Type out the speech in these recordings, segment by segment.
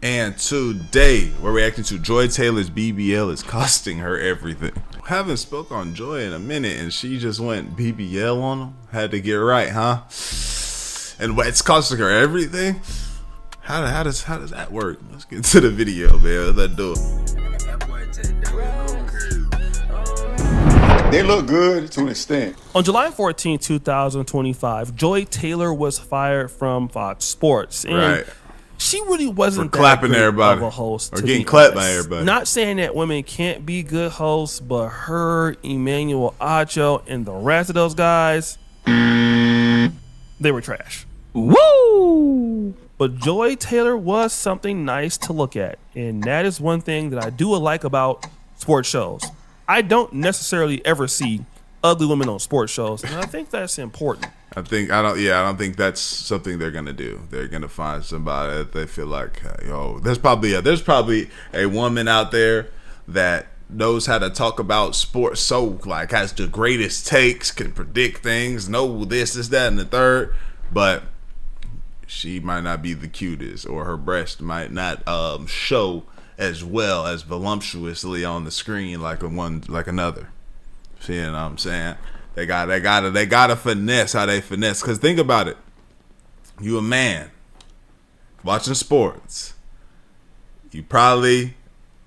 And today, we're reacting to Joy Taylor's BBL is costing her everything. Haven't spoke on Joy in a minute, and she just went BBL on him. Had to get right, huh? And it's costing her everything. How does that work? Let's get to the video, man. Let's do it. They look good to an extent. On July 14, 2025, Joy Taylor was fired from Fox Sports. And right. She really wasn't clapping that everybody of a host. or getting clapped by everybody. Not saying that women can't be good hosts, but her, Emmanuel Acho, and the rest of those guys, they were trash. Woo! But Joy Taylor was something nice to look at, and that is one thing that I do like about sports shows. I don't necessarily ever see ugly women on sports shows, and I think that's important. I don't think that's something they're gonna do. They're gonna find somebody that they feel like, yo, there's probably a woman out there that knows how to talk about sports, so like has the greatest takes, can predict things, know this, that, and the third, but she might not be the cutest, or her breast might not show as well as voluptuously on the screen like another. See what I'm saying? They gotta finesse how they finesse. Cause think about it. You a man watching sports. You probably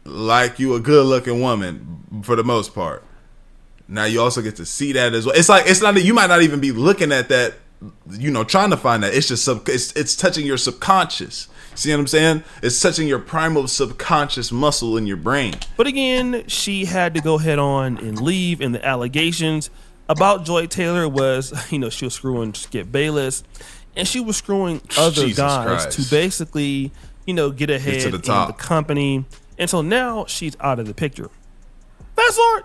like you a good looking woman for the most part. Now you also get to see that as well. It's not that you might not even be looking at that, trying to find that. It's just it's touching your subconscious. See what I'm saying? It's touching your primal subconscious muscle in your brain. But again, she had to go head on and leave, and the allegations about Joy Taylor was, she was screwing Skip Bayless, and she was screwing other guys to basically, get ahead in the company. And so now she's out of the picture. Fast forward.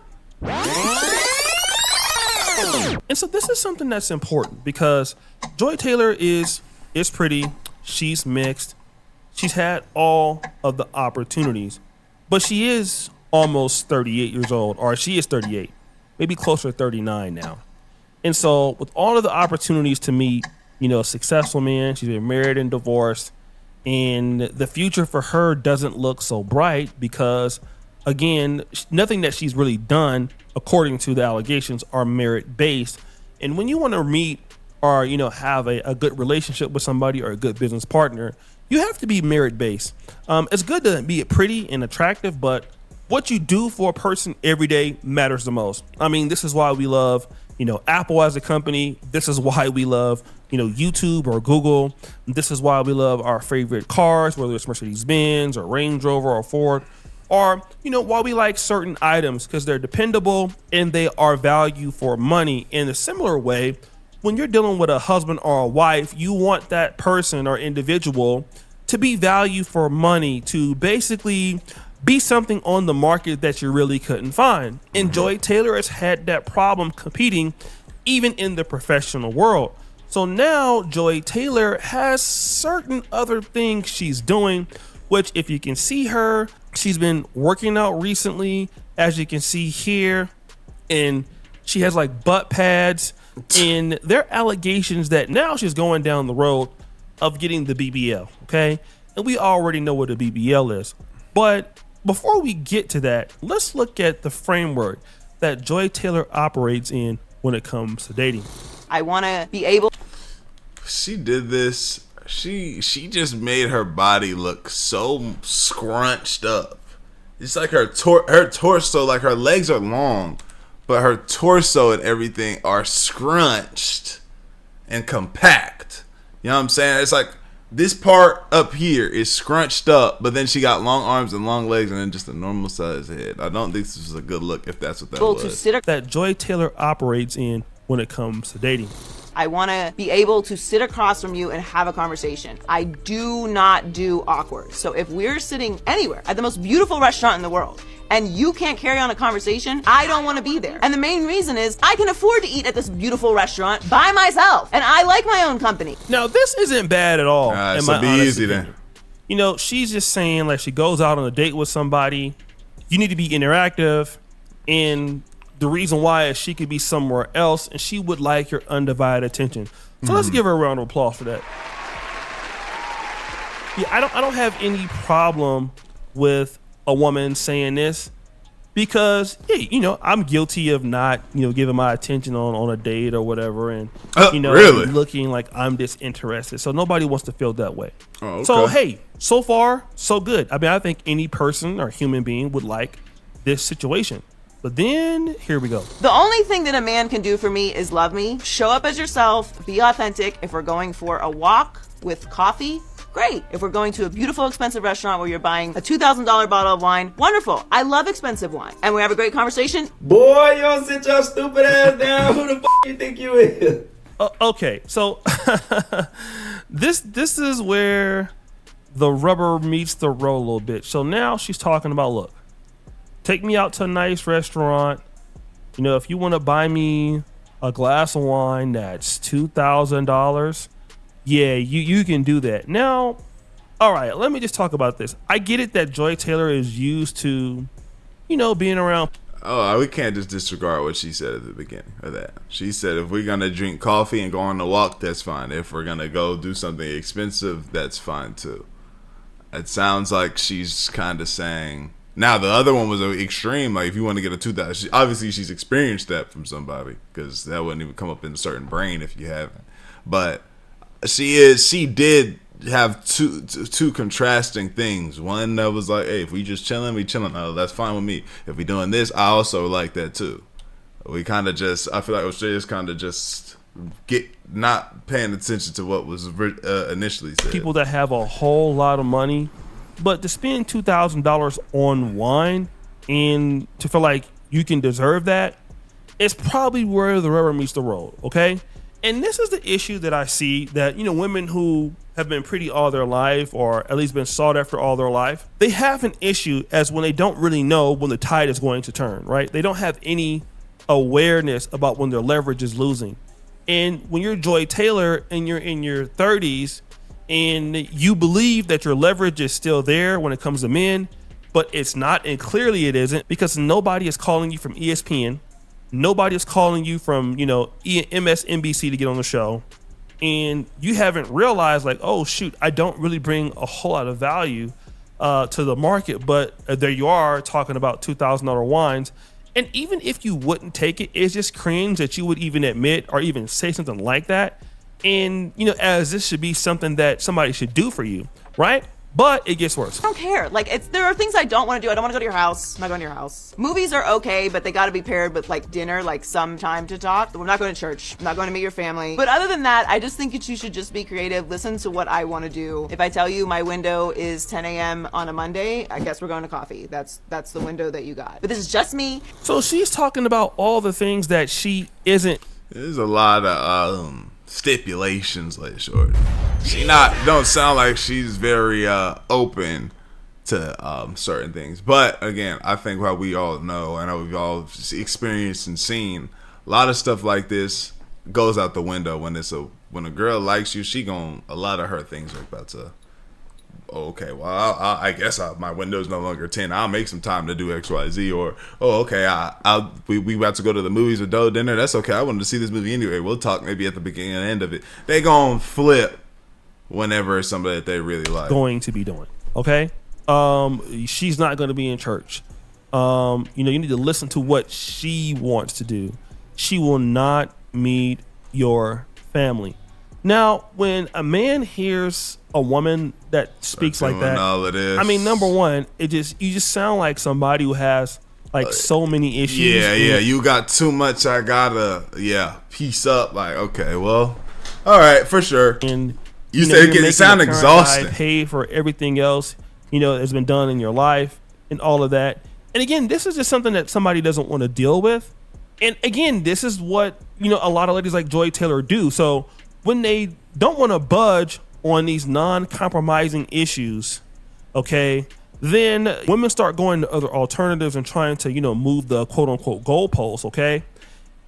And so this is something that's important because Joy Taylor is pretty, she's mixed, she's had all of the opportunities, but she is almost 38 years old, or she is 38, maybe closer to 39 now. And so with all of the opportunities to meet, a successful man, she's been married and divorced, and the future for her doesn't look so bright because, again, nothing that she's really done, according to the allegations, are merit-based. And when you want to meet or, have a good relationship with somebody or a good business partner, you have to be merit-based. It's good to be pretty and attractive, but what you do for a person every day matters the most. I mean, this is why we love, Apple as a company. This is why we love, YouTube or Google. This is why we love our favorite cars, whether it's Mercedes-Benz or Range Rover or Ford, or, why we like certain items because they're dependable and they are value for money. In a similar way, when you're dealing with a husband or a wife, you want that person or individual to be value for money, to basically be something on the market that you really couldn't find. And Joy Taylor has had that problem competing even in the professional world. So now Joy Taylor has certain other things she's doing, which if you can see her, she's been working out recently, as you can see here, and she has like butt pads, and there are allegations that now she's going down the road of getting the BBL, okay? And we already know what a BBL is. But before we get to that, let's look at the framework that Joy Taylor operates in when it comes to dating. I want to be able. She did this. She just made her body look so scrunched up. It's like her torso, like her legs are long, but her torso and everything are scrunched and compact. You know what I'm saying? It's like this part up here is scrunched up, but then she got long arms and long legs and then just a normal size head. I don't think this was a good look if that's what that was. That Joy Taylor operates in when it comes to dating. I want to be able to sit across from you and have a conversation. I do not do awkward. So if we're sitting anywhere at the most beautiful restaurant in the world and you can't carry on a conversation, I don't want to be there. And the main reason is I can afford to eat at this beautiful restaurant by myself, and I like my own company. Now, this isn't bad at all. So be easy then. She's just saying, like, she goes out on a date with somebody, you need to be interactive, and the reason why is she could be somewhere else and she would like your undivided attention. So let's give her a round of applause for that. Yeah, I don't have any problem with a woman saying this because, yeah, I'm guilty of not, giving my attention on a date or whatever, and really? looking like I'm disinterested. So nobody wants to feel that way. Oh, okay. So hey, so far so good. I mean, I think any person or human being would like this situation. But then here we go. The only thing that a man can do for me is love me. Show up as yourself. Be authentic. If we're going for a walk with coffee, great. If we're going to a beautiful, expensive restaurant where you're buying a $2,000 bottle of wine, wonderful. I love expensive wine. And we have a great conversation. Boy, you don't sit your stupid ass down. Who the f*** you think you is? Okay, so this is where the rubber meets the road a little bit. So now she's talking about, look, take me out to a nice restaurant. If you want to buy me a glass of wine that's $2,000, yeah, you can do that. Now, all right, let me just talk about this. I get it that Joy Taylor is used to, being around. Oh, we can't just disregard what she said at the beginning of that. She said if we're going to drink coffee and go on a walk, that's fine. If we're going to go do something expensive, that's fine too. It sounds like she's kind of saying... Now, the other one was an extreme. Like, if you want to get a 2,000, obviously she's experienced that from somebody, because that wouldn't even come up in a certain brain if you haven't. But she did have two contrasting things. One that was like, hey, if we just chilling, we chilling. Oh, that's fine with me. If we doing this, I also like that too. We kind of just, I feel like Australia's kind of just not paying attention to what was initially said. People that have a whole lot of money. But to spend $2,000 on wine and to feel like you can deserve that, it's probably where the rubber meets the road, okay? And this is the issue that I see that, women who have been pretty all their life, or at least been sought after all their life, they have an issue as when they don't really know when the tide is going to turn, right? They don't have any awareness about when their leverage is losing. And when you're Joy Taylor and you're in your 30s, and you believe that your leverage is still there when it comes to men, but it's not, and clearly it isn't, because nobody is calling you from ESPN, nobody is calling you from MSNBC to get on the show, and you haven't realized, like, oh shoot, I don't really bring a whole lot of value to the market, but there you are talking about $2,000 wines. And even if you wouldn't take it, it's just cringe that you would even admit or even say something like that. And, as this should be something that somebody should do for you, right? But it gets worse. I don't care. Like, there are things I don't want to do. I don't want to go to your house. I'm not going to your house. Movies are okay, but they got to be paired with, like, dinner, like, some time to talk. We're not going to church. I'm not going to meet your family. But other than that, I just think that you should just be creative. Listen to what I want to do. If I tell you my window is 10 a.m. on a Monday, I guess we're going to coffee. That's the window that you got. But this is just me. So she's talking about all the things that she isn't. There's a lot of stipulations, like short. She don't sound like she's very open to certain things. But again, I think what we all know and we've all experienced and seen, a lot of stuff like this goes out the window when a girl likes you. A lot of her things are about to. Okay, well, I guess my window's no longer 10. I'll make some time to do X, Y, Z. Or, we about to go to the movies or dinner. That's okay. I wanted to see this movie anyway. We'll talk maybe at the beginning and end of it. They gonna flip whenever it's somebody that they really like. Going to be doing, okay? She's not going to be in church. You need to listen to what she wants to do. She will not meet your family. Now, when a man hears a woman that speaks like that, I mean, number one, you just sound like somebody who has like so many issues. Yeah, you got too much. I gotta, piece up. Like, okay, well, all right, for sure. And you said it sound exhausting. Pay for everything else, that's been done in your life and all of that. And again, this is just something that somebody doesn't want to deal with. And again, this is what a lot of ladies like Joy Taylor do. So when they don't want to budge on these non-compromising issues, okay, then women start going to other alternatives and trying to, move the quote-unquote goalposts, okay?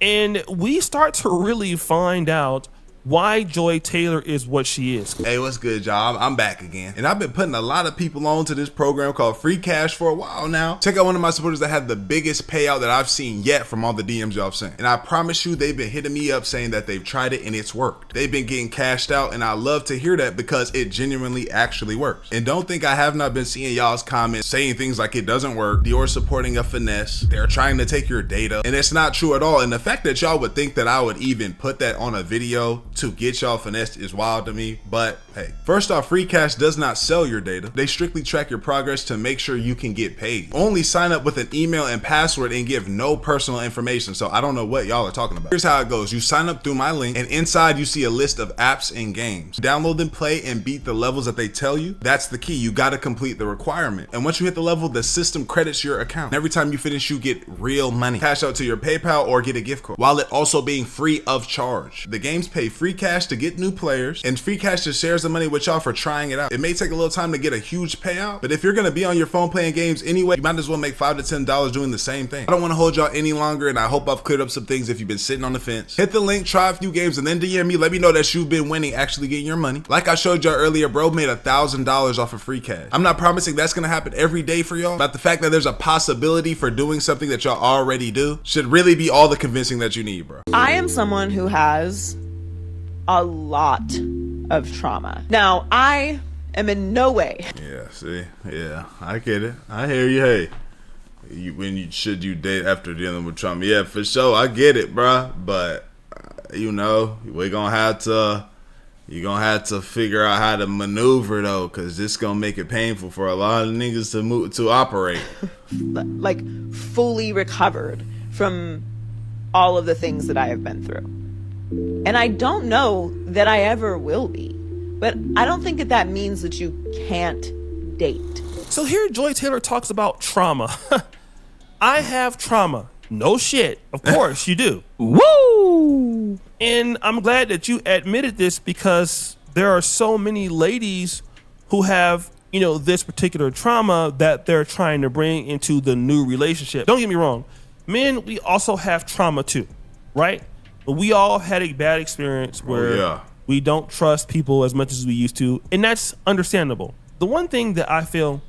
And we start to really find out why Joy Taylor is what she is. Hey, what's good, y'all? I'm back again. And I've been putting a lot of people on to this program called Free Cash for a while now. Check out one of my supporters that had the biggest payout that I've seen yet from all the DMs y'all sent. And I promise you, they've been hitting me up saying that they've tried it and it's worked. They've been getting cashed out, and I love to hear that because it genuinely actually works. And don't think I have not been seeing y'all's comments saying things like it doesn't work, Dior supporting a finesse, they're trying to take your data, and it's not true at all. And the fact that y'all would think that I would even put that on a video to get y'all finessed is wild to me. But hey, first off, Free Cash does not sell your data. They strictly track your progress to make sure you can get paid. Only sign up with an email and password and give no personal information. So I don't know what y'all are talking about. Here's how it goes. You sign up through my link, and inside you see a list of apps and games. Download them, play, and beat the levels that they tell you. That's the key. You got to complete the requirement. And once you hit the level, the system credits your account. And every time you finish, you get real money. Cash out to your PayPal or get a gift card, while it also being free of charge. The games pay Free Cash to get new players, and Free Cash just shares the money with y'all for trying it out. It may take a little time to get a huge payout, but if you're gonna be on your phone playing games anyway, you might as well make $5 to $10 doing the same thing. I don't want to hold y'all any longer, and I hope I've cleared up some things if you've been sitting on the fence. Hit the link, try a few games, and then DM me. Let me know that you've been winning, actually getting your money. Like I showed y'all earlier, bro made $1,000 off of Free Cash. I'm not promising that's gonna happen every day for y'all, but the fact that there's a possibility for doing something that y'all already do should really be all the convincing that you need, bro. I am someone who has a lot of trauma. Now, I am in no way. Yeah, see? Yeah, I get it. I hear you. Hey, should you date after dealing with trauma? Yeah, for sure. I get it, bruh. But, you know, you're going to have to figure out how to maneuver, though, because this going to make it painful for a lot of niggas to operate. Like, fully recovered from all of the things that I have been through. And I don't know that I ever will be. But I don't think that means that you can't date. So here Joy Taylor talks about trauma. I have trauma. No shit. Of course you do. Woo! And I'm glad that you admitted this, because there are so many ladies who have, you know, this particular trauma that they're trying to bring into the new relationship. Don't get me wrong. Men, we also have trauma too, right? But we all had a bad experience where we don't trust people as much as we used to, and that's understandable. The one thing that I feel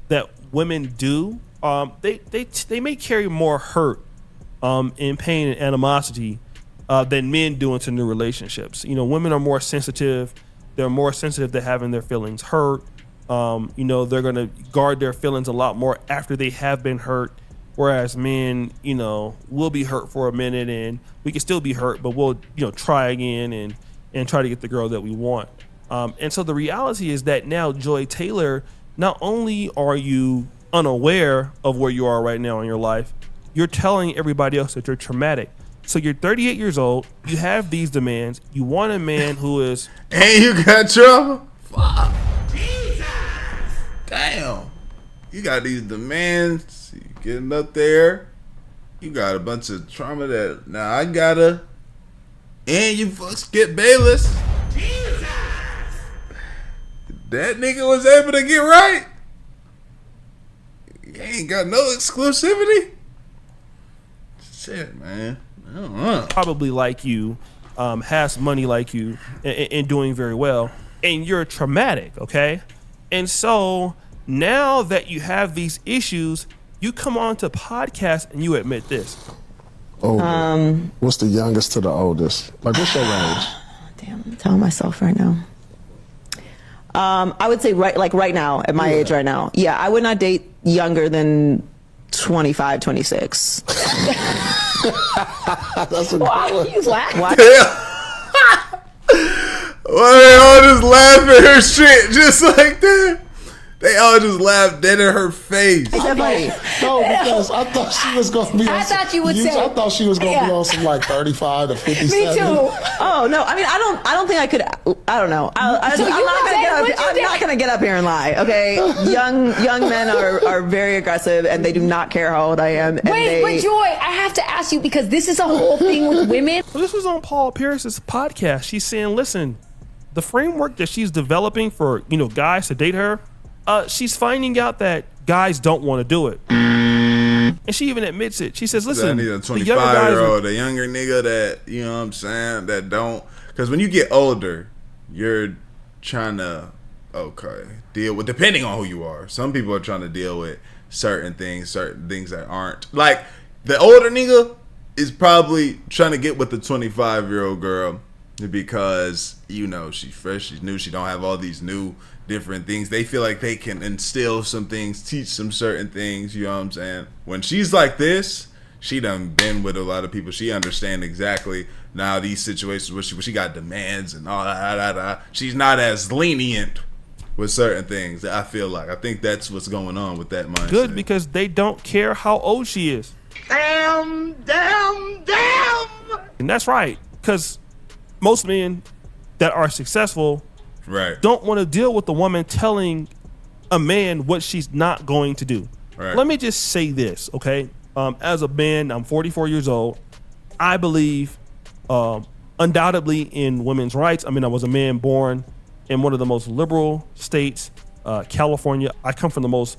that women do, they may carry more hurt and pain and animosity than men do into new relationships. You know, women are more sensitive. They're more sensitive to having their feelings hurt. You know, they're going to guard their feelings a lot more after they have been hurt. Whereas men, you know, will be hurt for a minute and we can still be hurt, but we'll, you know, try again and try to get the girl that we want. And so the reality is that now, Joy Taylor, not only are you unaware of where you are right now in your life, you're telling everybody else that you're traumatic. So you're 38 years old, you have these demands, you want a man who is... And you got trouble? Fuck. Jesus. Damn. You got these demands, you getting up there, you got a bunch of trauma that now I gotta, and you fuck Skip Bayless. Jesus. That nigga was able to get right. You ain't got no exclusivity. Shit, man. I don't know. Probably like you, has money like you, and doing very well, and you're traumatic, okay? And so now that you have these issues, you come on to podcast and you admit this. What's the youngest to the oldest? Like, what's your range? Damn, I'm telling myself right now. I would say right now, at my age right now. Yeah, I would not date younger than 25, 26. That's a Why? You laugh. Why? Why they all just laugh at her shit just like that? They all just laughed dead in her face. Okay. No, because I thought she was going to be on I thought you would say. I thought she was going to be on some like 35 to 57. Me too. Oh no! I mean, I don't think I could. I don't know. I'm not gonna get up here and lie. Okay, young men are very aggressive and they do not care how old I am. And Wait, but Joy, I have to ask you, because this is a whole thing with women. Well, this was on Paul Pierce's podcast. She's saying, listen, the framework that she's developing for, you know, guys to date her, she's finding out that guys don't want to do it. And she even admits it. She says, listen, I need a 25-year-old, a younger nigga that, you know what I'm saying, that don't, because when you get older, you're trying to deal with, depending on who you are. Some people are trying to deal with certain things that aren't like the older nigga is probably trying to get with the 25-year-old girl because she's fresh, she's new, she don't have all these new different things. They feel like they can instill some things, teach some certain things. You know what I'm saying? When she's like this, she done been with a lot of people. She understand exactly now these situations where she got demands and all that. She's not as lenient with certain things. I feel like I think that's what's going on with that mindset. Good, because they don't care how old she is. Damn. And that's right, because most men that are successful don't want to deal with the woman telling a man what she's not going to do. Right. Let me just say this, okay? As a man, I'm 44 years old. I believe undoubtedly in women's rights. I mean, I was a man born in one of the most liberal states, California. I come from the most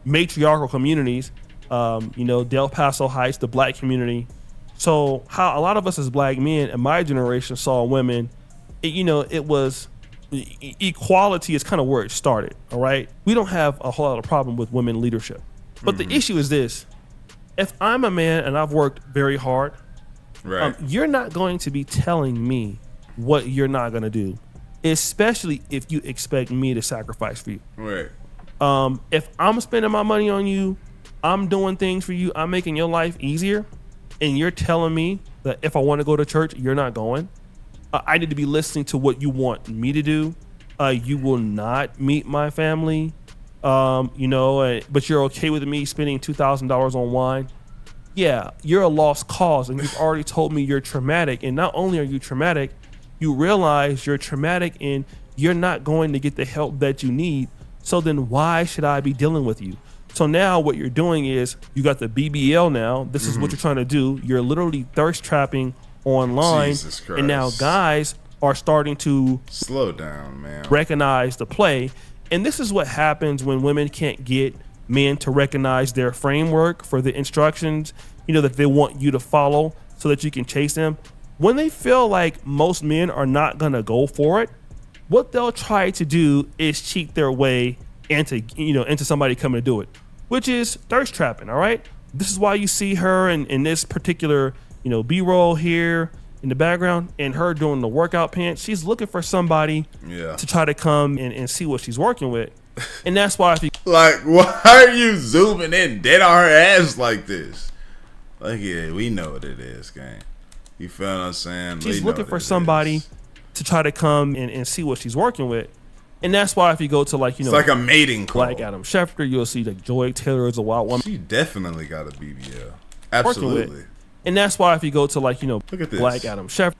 matriarchal communities, Del Paso Heights, the black community. So how a lot of us as black men in my generation saw women, it was equality is kind of where it started. All right. We don't have a whole lot of problem with women leadership, but the issue is this: if I'm a man and I've worked very hard, you're not going to be telling me what you're not going to do, especially if you expect me to sacrifice for you. Right. If I'm spending my money on you, I'm doing things for you, I'm making your life easier, and you're telling me that if I want to go to church, you're not going, I need to be listening to what you want me to do. You will not meet my family, but you're okay with me spending $2,000 on wine. Yeah, you're a lost cause, and you've already told me you're traumatic. And not only are you traumatic, you realize you're traumatic and you're not going to get the help that you need. So then why should I be dealing with you? So now what you're doing is you got the BBL now. This is what you're trying to do. You're literally thirst trapping online. Jesus Christ. And now guys are starting to slow down, man. Recognize the play. And this is what happens when women can't get men to recognize their framework for the instructions, that they want you to follow so that you can chase them. When they feel like most men are not going to go for it, what they'll try to do is cheat their way into somebody coming to do it, which is thirst trapping. All right. This is why you see her in this particular, B-roll here in the background and her doing the workout pants. She's looking for somebody to try to come and see what she's working with. And that's why why are you zooming in dead on her ass like this? Like, yeah, we know what it is, gang. You feel what I'm saying? She's looking for somebody to try to come and see what she's working with. And that's why if you go to it's like a mating call. Like Adam Schefter, you'll see like Joy Taylor is a wild woman. She definitely got a BBL. Absolutely. And that's why if you go to look at this. Like Adam Schefter,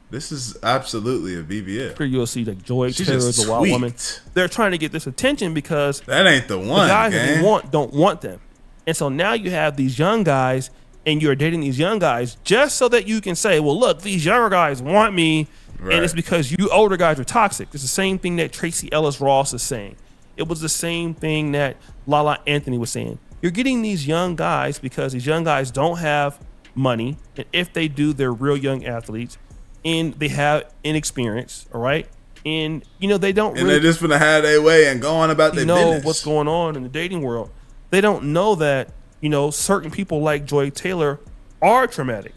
this is absolutely a BBL. You'll see like Joy Taylor is a wild woman. They're trying to get this attention because that ain't the one. The guys that they want don't want them. And so now you have these young guys and you're dating these young guys just so that you can say, well, look, these younger guys want me. Right. And it's because you older guys are toxic. It's the same thing that Tracy Ellis Ross is saying. It was the same thing that Lala Anthony was saying. You're getting these young guys because these young guys don't have money. And if they do, they're real young athletes. And they have inexperience, all right? And, they don't and they're just gonna have their way and go on about their business. What's going on in the dating world. They don't know that, certain people like Joy Taylor are traumatic.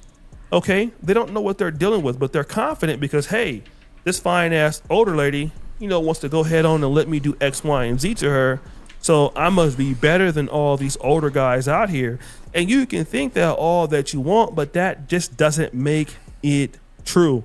Okay, they don't know what they're dealing with, but they're confident because, hey, this fine ass older lady, wants to go head on and let me do X, Y, and Z to her. So I must be better than all these older guys out here. And you can think that all that you want, but that just doesn't make it true.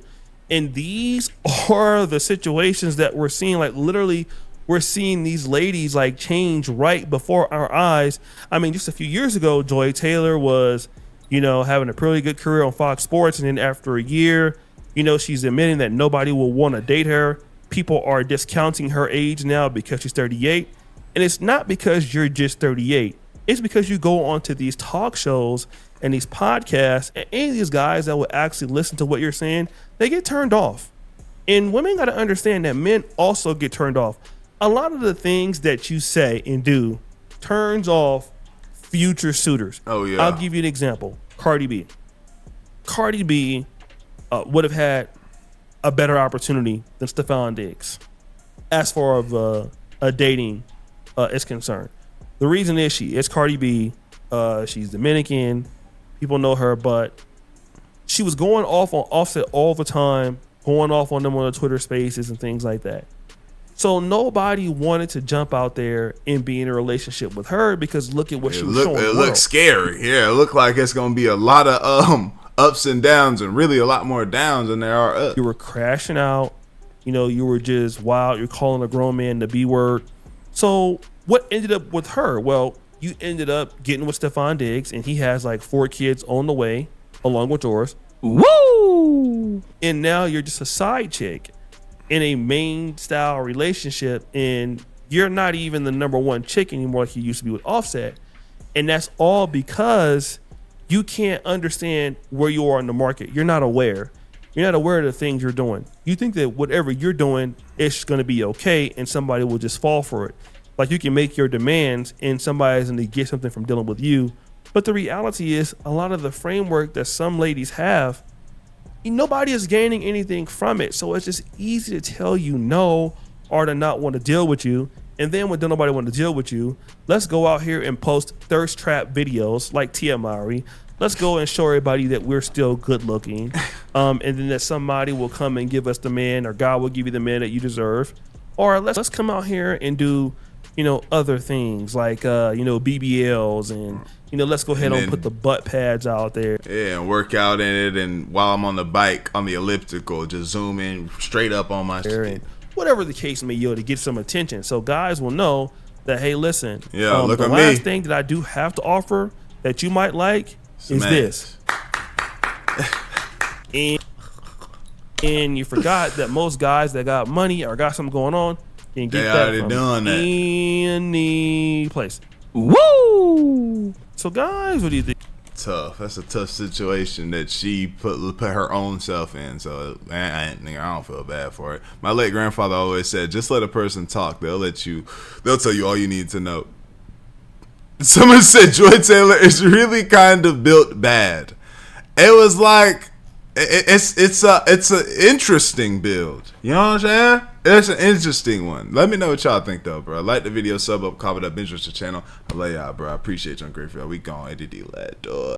And these are the situations that we're seeing. Like literally, we're seeing these ladies like change right before our eyes. I mean, just a few years ago, Joy Taylor was having a pretty good career on Fox Sports. And then after a year, she's admitting that nobody will want to date her. People are discounting her age now because she's 38. And it's not because you're just 38. It's because you go onto these talk shows and these podcasts, and any of these guys that will actually listen to what you're saying, they get turned off. And women got to understand that men also get turned off. A lot of the things that you say and do turns off future suitors. Oh, yeah. I'll give you an example. Cardi B would have had a better opportunity than Stephon Diggs as far as a dating is concerned. The reason is she is Cardi B. She's Dominican. People know her, but she was going off on Offset all the time, going off on them on the Twitter Spaces and things like that. So nobody wanted to jump out there and be in a relationship with her because look at what she was showing. It looks scary. Yeah, it looked like it's gonna be a lot of ups and downs, and really a lot more downs than there are ups. You were crashing out. You know, you were just wild. You're calling a grown man the B word. So what ended up with her? Well, you ended up getting with Stephon Diggs, and he has like 4 kids on the way, along with yours. Woo! And now you're just a side chick in a main style relationship, and you're not even the number one chick anymore like you used to be with Offset. And that's all because you can't understand where you are in the market. You're not aware. You're not aware of the things you're doing. You think that whatever you're doing is going to be okay and somebody will just fall for it. Like you can make your demands and somebody's going to get something from dealing with you. But the reality is a lot of the framework that some ladies have, nobody is gaining anything from it. So it's just easy to tell you no or to not want to deal with you. And then when nobody want to deal with you, let's go out here and post thirst trap videos like Tia Mowry. Let's go and show everybody that we're still good looking. And then that somebody will come and give us the man, or God will give you the man that you deserve. Or let's come out here and do, other things like, BBLs and, let's go ahead and put the butt pads out there. Yeah, and work out in it. And while I'm on the bike, on the elliptical, just zoom in straight up on my shit. Whatever the case may be, to get some attention. So guys will know that, hey, listen, look the at last me. thing that I do have to offer that you might like is this. And you forgot that most guys that got money or got something going on can get that from any place. Woo! So guys, what do you think? Tough. That's a tough situation that she put her own self in. So I don't feel bad for it. My late grandfather always said, just let a person talk. They'll tell you all you need to know. Someone said Joy Taylor is really kind of built bad. It was like it's an interesting build. You know what I'm saying? It's an interesting one. Let me know what y'all think though, bro. Like the video, sub up, comment up, interest the channel. I love y'all, bro. I appreciate you. I'm grateful. We gone. ADD lad, dog.